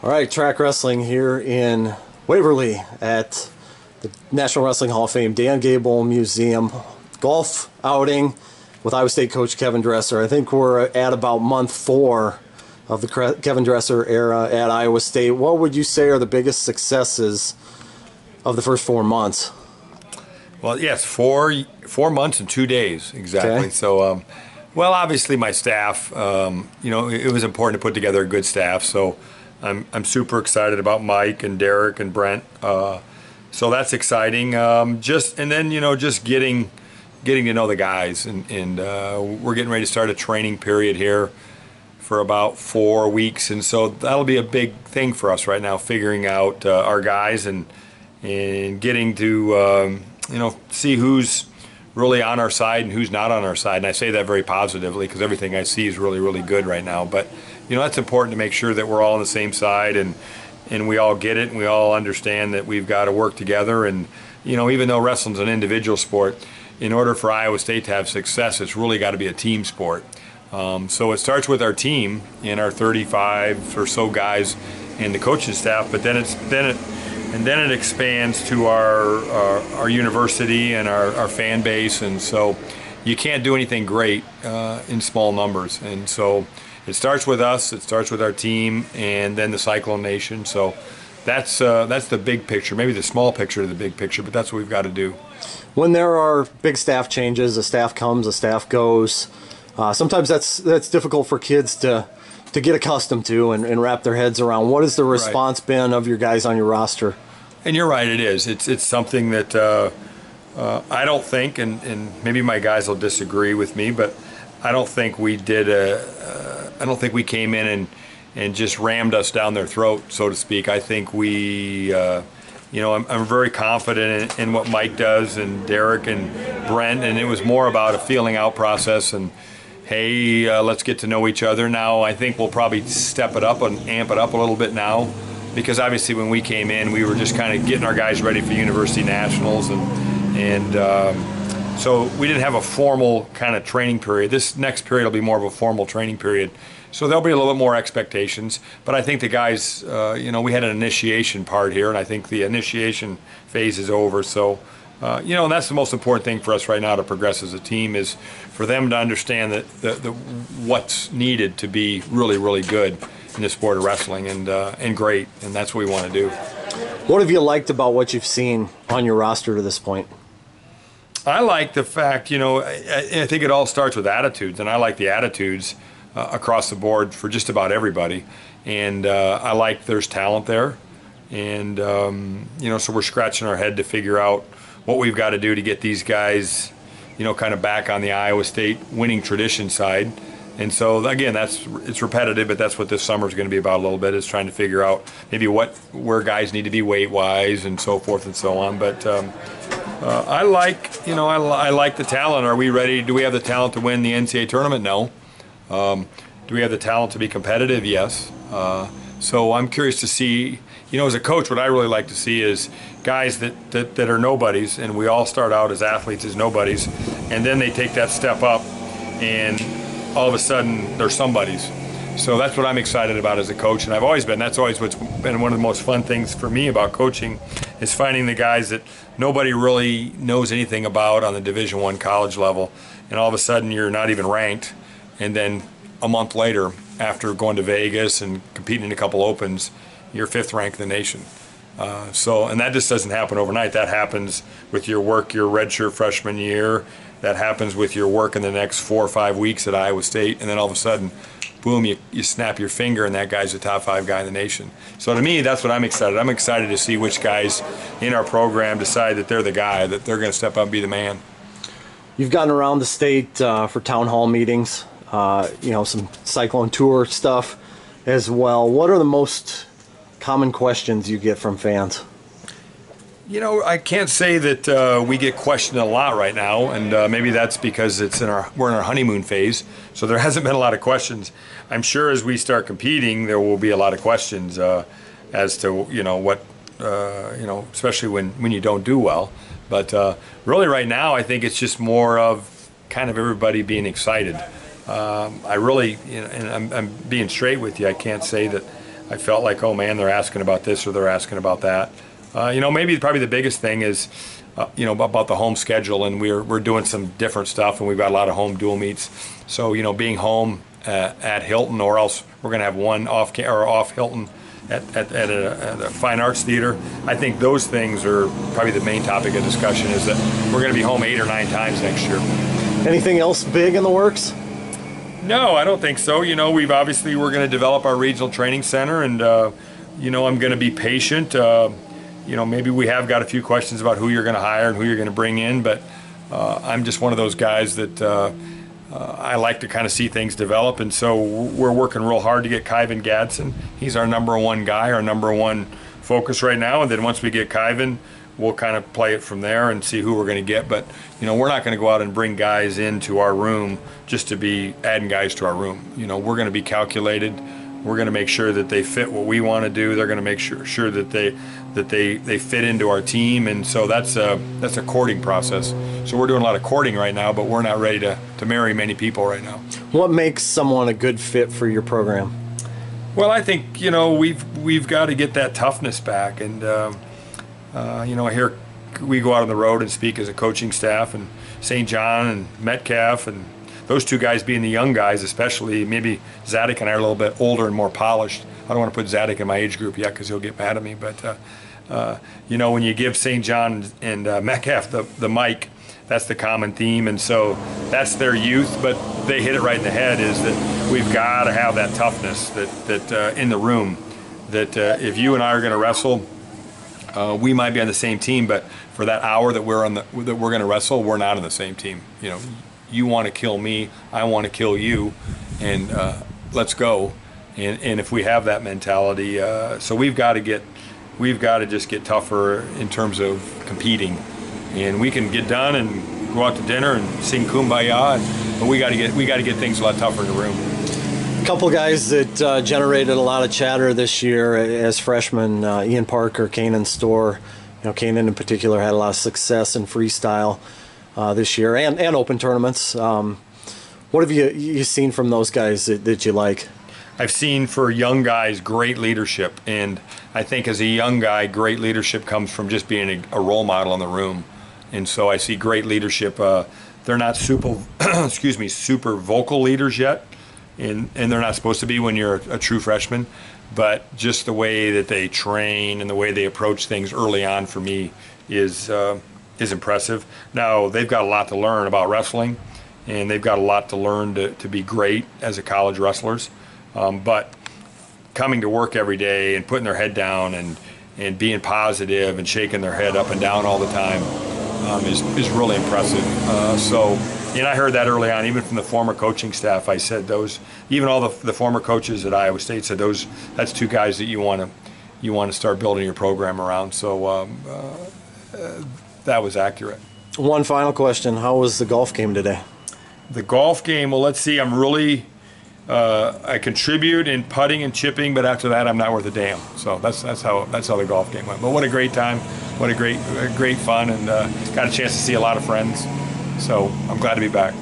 All right, Track Wrestling here in Waverly at the National Wrestling Hall of Fame Dan Gable Museum. Golf outing with Iowa State coach Kevin Dresser. I think we're at about month 4 of the Kevin Dresser era at Iowa State. What would you say are the biggest successes of the first 4 months? Well, yes, 4 months and 2 days, exactly. Okay. So, well, obviously my staff, it was important to put together a good staff. So I'm super excited about Mike and Derek and Brent. So that's exciting. Just getting to know the guys, and we're getting ready to start a training period here for about 4 weeks, and so that'll be a big thing for us right now, figuring out our guys and getting to see who's really on our side and who's not on our side. And I say that very positively because everything I see is really, really good right now. But that's important to make sure that we're all on the same side and we all get it and we all understand that we've got to work together. And even though wrestling's an individual sport, in order for Iowa State to have success, it's really got to be a team sport. So it starts with our team and our 35 or so guys and the coaching staff, but then it expands to our university and our fan base, and so you can't do anything great in small numbers. And so it starts with us, it starts with our team, and then the Cyclone Nation. So that's the big picture, maybe the small picture of the big picture, but that's what we've got to do. When there are big staff changes, a staff comes, a staff goes, sometimes that's difficult for kids to get accustomed to and wrap their heads around. What has the response been of your guys on your roster? And you're right, it is. It's something that I don't think, and maybe my guys will disagree with me, but I don't think we did I don't think we came in and just rammed us down their throat, so to speak. I think we, I'm very confident in what Mike does and Derek and Brent, and it was more about a feeling out process and, hey, let's get to know each other. Now I think we'll probably step it up and amp it up a little bit now, because obviously when we came in, we were just kind of getting our guys ready for university nationals, and so we didn't have a formal kind of training period. This next period will be more of a formal training period, so there'll be a little bit more expectations. But I think the guys, we had an initiation part here, and I think the initiation phase is over. So, and that's the most important thing for us right now to progress as a team, is for them to understand that what's needed to be really, really good in the sport of wrestling, and great, and that's what we want to do. What have you liked about what you've seen on your roster to this point? I like the fact, I think it all starts with attitudes, and I like the attitudes across the board for just about everybody. And I like there's talent there, and so we're scratching our head to figure out what we've got to do to get these guys, kind of back on the Iowa State winning tradition side. And so again, it's repetitive, but that's what this summer is going to be about a little bit, is trying to figure out maybe where guys need to be weight-wise and so forth and so on. But I like the talent. Are we ready? Do we have the talent to win the NCAA tournament? No. Do we have the talent to be competitive? Yes. So I'm curious to see, as a coach, what I really like to see is guys that are nobodies, and we all start out as athletes as nobodies, and then they take that step up, and all of a sudden they're somebodies. So that's what I'm excited about as a coach, and I've always been. That's always what's been one of the most fun things for me about coaching, is finding the guys that nobody really knows anything about on the Division I college level, and all of a sudden you're not even ranked, and then a month later, after going to Vegas and competing in a couple opens, you're 5th ranked in the nation. And that just doesn't happen overnight. That happens with your work your redshirt freshman year. That happens with your work in the next 4 or 5 weeks at Iowa State, and then all of a sudden, boom, you snap your finger and that guy's a top 5 guy in the nation. So to me, that's what I'm excited. I'm excited to see which guys in our program decide that they're the guy, that they're going to step up and be the man. You've gotten around the state for town hall meetings, some Cyclone Tour stuff as well. What are the most common questions you get from fans? I can't say that we get questioned a lot right now, and maybe that's because we're in our honeymoon phase, so there hasn't been a lot of questions. I'm sure as we start competing, there will be a lot of questions as to what especially when you don't do well. But really, right now, I think it's just more of kind of everybody being excited. I really, and I'm being straight with you. I can't say that I felt like, oh man, they're asking about this or they're asking about that. Probably the biggest thing is, about the home schedule, and we're doing some different stuff, and we've got a lot of home dual meets. So, being home at Hilton, or else we're going to have one off Hilton at a fine arts theater. I think those things are probably the main topic of discussion, is that we're going to be home 8 or 9 times next year. Anything else big in the works? No, I don't think so. We're going to develop our regional training center, and I'm going to be patient. Maybe we have got a few questions about who you're going to hire and who you're going to bring in, but I'm just one of those guys that I like to kind of see things develop, and so we're working real hard to get Kyvan Gadsden. He's our number one guy, our number one focus right now, and then once we get Kyvan, we'll kind of play it from there and see who we're going to get. But we're not going to go out and bring guys into our room just to be adding guys to our room. We're going to be calculated. We're going to make sure that they fit what we want to do. They're going to make sure that they fit into our team, and so that's a courting process. So we're doing a lot of courting right now, but we're not ready to marry many people right now. What makes someone a good fit for your program? Well, I think we've got to get that toughness back, and here we go out on the road and speak as a coaching staff, and St. John and Metcalf, and those two guys being the young guys, especially. Maybe Zadek and I are a little bit older and more polished. I don't want to put Zadek in my age group yet because he'll get mad at me. But when you give St. John and Metcalf the mic, that's the common theme, and so that's their youth. But they hit it right in the head. Is that we've got to have that toughness that in the room. That if you and I are going to wrestle, we might be on the same team, but for that hour that we're going to wrestle, we're not on the same team. You want to kill me, I want to kill you, and let's go. And if we have that mentality, so we've got to just get tougher in terms of competing, and we can get done and go out to dinner and sing Kumbaya, but we got to get things a lot tougher in the room. A couple guys that generated a lot of chatter this year as freshmen, Ian Parker, Kanan Storr. Kanan in particular had a lot of success in freestyle this year and open tournaments. What have you seen from those guys that you like? I've seen for young guys great leadership, and I think as a young guy, great leadership comes from just being a role model in the room. And so I see great leadership. They're not super vocal leaders yet, and they're not supposed to be when you're a true freshman. But just the way that they train and the way they approach things early on for me is impressive. Now, they've got a lot to learn about wrestling, and they've got a lot to learn to be great as a college wrestlers. But coming to work every day and putting their head down and being positive and shaking their head up and down all the time is really impressive. And I heard that early on, even from the former coaching staff. I said even all the former coaches at Iowa State said that's two guys that you want to start building your program around. So that was accurate. One final question: how was the golf game today? The golf game. Well, let's see. I'm really I contribute in putting and chipping, but after that, I'm not worth a damn. So that's how the golf game went. But what a great time! What a great fun, and got a chance to see a lot of friends. So I'm glad to be back.